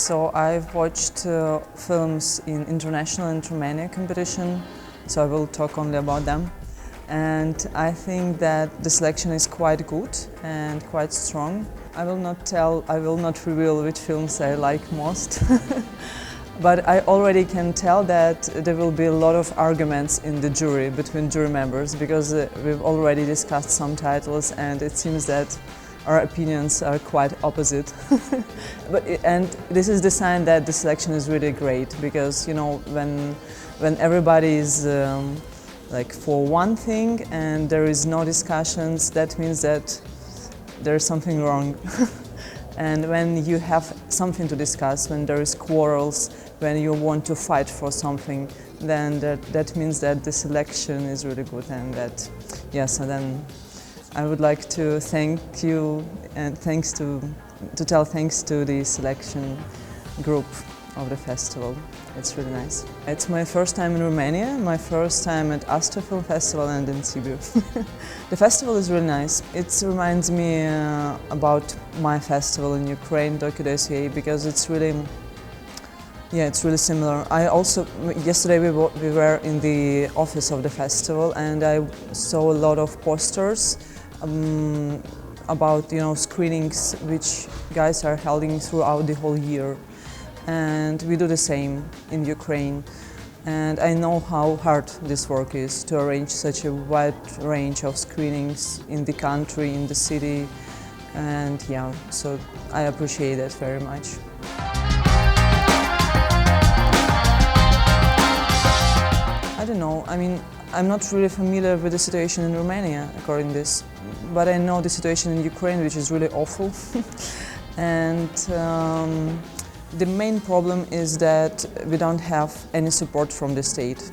So I've watched films in international and Romania competition, so I will talk only about them. And I think that the selection is quite good and quite strong. I will not reveal which films I like most. But I already can tell that there will be a lot of arguments in the jury, between jury members, because we've already discussed some titles and it seems that our opinions are quite opposite. And this is the sign that the selection is really great, because when everybody is like for one thing and there is no discussions, that means that there's something wrong. And when you have something to discuss, when there is quarrels, when you want to fight for something, then that means that the selection is really good, and that, yes, and then I would like to thank you and tell thanks to the selection group of the festival. It's really nice. It's my first time in Romania, my first time at Astra Film Festival and in Sibiu. The festival is really nice. It reminds me about my festival in Ukraine, Docudays, because it's really similar. Yesterday we were in the office of the festival and I saw a lot of posters about screenings which guys are holding throughout the whole year. And we do the same in Ukraine. And I know how hard this work is, to arrange such a wide range of screenings in the country, in the city. And yeah, so I appreciate that very much. I don't know, I mean, I'm not really familiar with the situation in Romania according to this, but I know the situation in Ukraine, which is really awful. And the main problem is that we don't have any support from the state.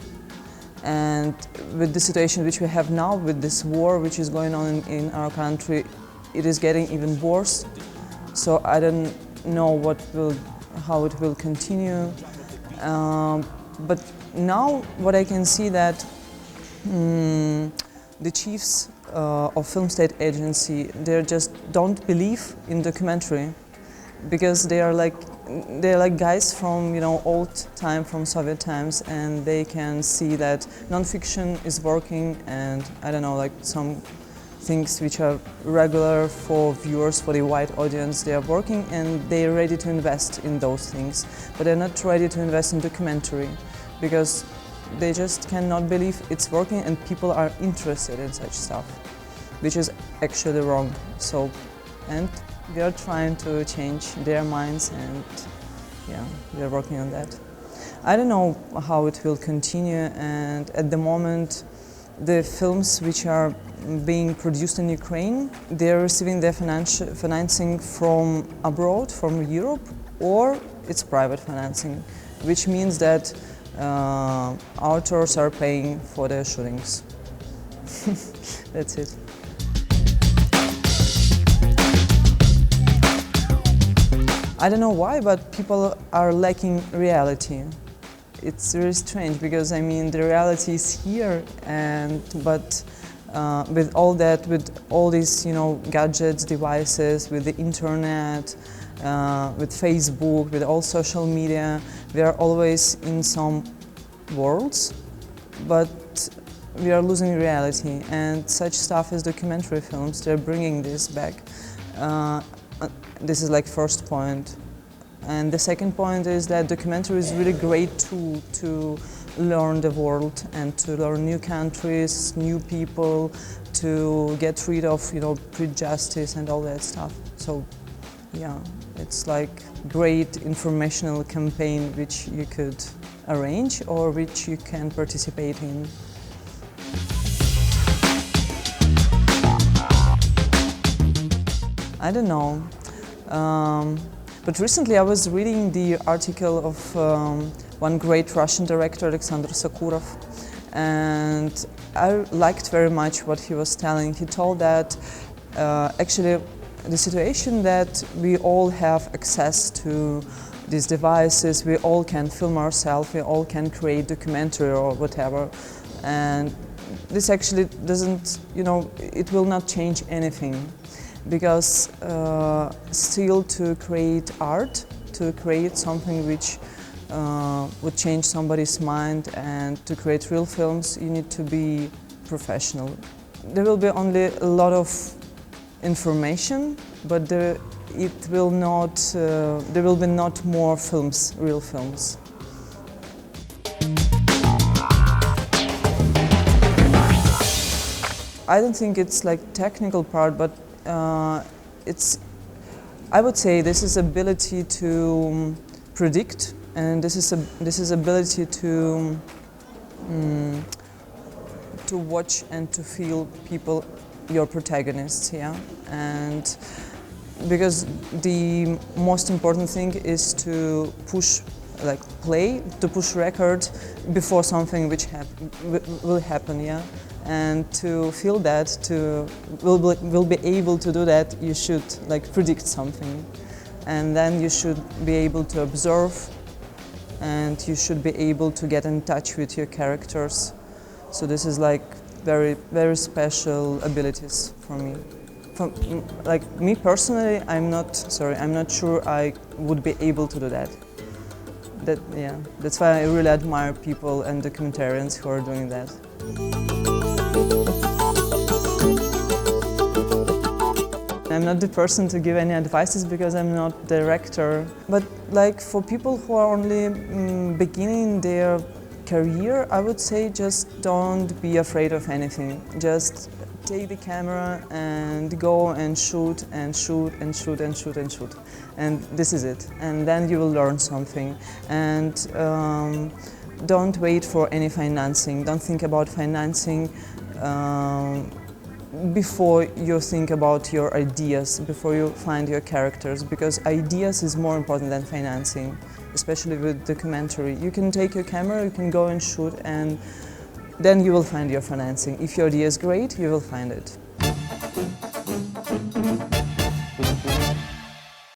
And with the situation which we have now, with this war which is going on in our country, it is getting even worse. So I don't know how it will continue. But now what I can see that the chiefs of Film State Agency, they just don't believe in documentary, because they are like guys from old time, from Soviet times, and they can see that non-fiction is working, and I don't know, like some things which are regular for viewers, for the wide audience, they are working and they're ready to invest in those things. But they're not ready to invest in documentary, because they just cannot believe it's working and people are interested in such stuff, which is actually wrong. And we are trying to change their minds, and yeah, we are working on that. I don't know how it will continue, and at the moment the films which are being produced in Ukraine, they are receiving their financing from abroad, from Europe, or it's private financing, which means that authors are paying for their shootings. That's it. I don't know why, but people are lacking reality. It's really strange, because I mean the reality is here, but with all that, with all these gadgets, devices, with the internet, with Facebook, with all social media, we are always in some worlds, but we are losing reality. And such stuff as documentary films, they're bringing this back. This is like first point. And the second point is that documentary is really great tool to learn the world and to learn new countries, new people, to get rid of prejudice and all that stuff. So yeah, it's like great informational campaign which you could arrange or which you can participate in. I don't know. But recently I was reading the article of one great Russian director, Alexander Sokurov, and I liked very much what he was telling. He told that actually the situation that we all have access to these devices, we all can film ourselves, we all can create documentary or whatever, and this actually doesn't, it will not change anything. Because still to create art, to create something which would change somebody's mind, and to create real films you need to be professional. There will be only a lot of information, but there will be not more films, real films. I don't think it's like technical part, but I would say this is ability to predict, and this is ability to watch and to feel people, your protagonists, yeah. And because the most important thing is to push, like to push record before something which will happen, yeah. And to feel that, will be able to do that, you should like predict something, and then you should be able to observe, and you should be able to get in touch with your characters. So this is like very, very special abilities for me. Like me personally, I'm not sure I would be able to do that. Yeah, that's why I really admire people and documentarians who are doing that. I'm not the person to give any advices because I'm not director. But like for people who are only beginning their career, I would say just don't be afraid of anything. Just take the camera and go and shoot and shoot and shoot and shoot and shoot. And this is it. And then you will learn something. And don't wait for any financing. Don't think about financing before you think about your ideas, before you find your characters, because ideas is more important than financing, especially with documentary. You can take your camera, you can go and shoot, and then you will find your financing. If your idea is great, you will find it.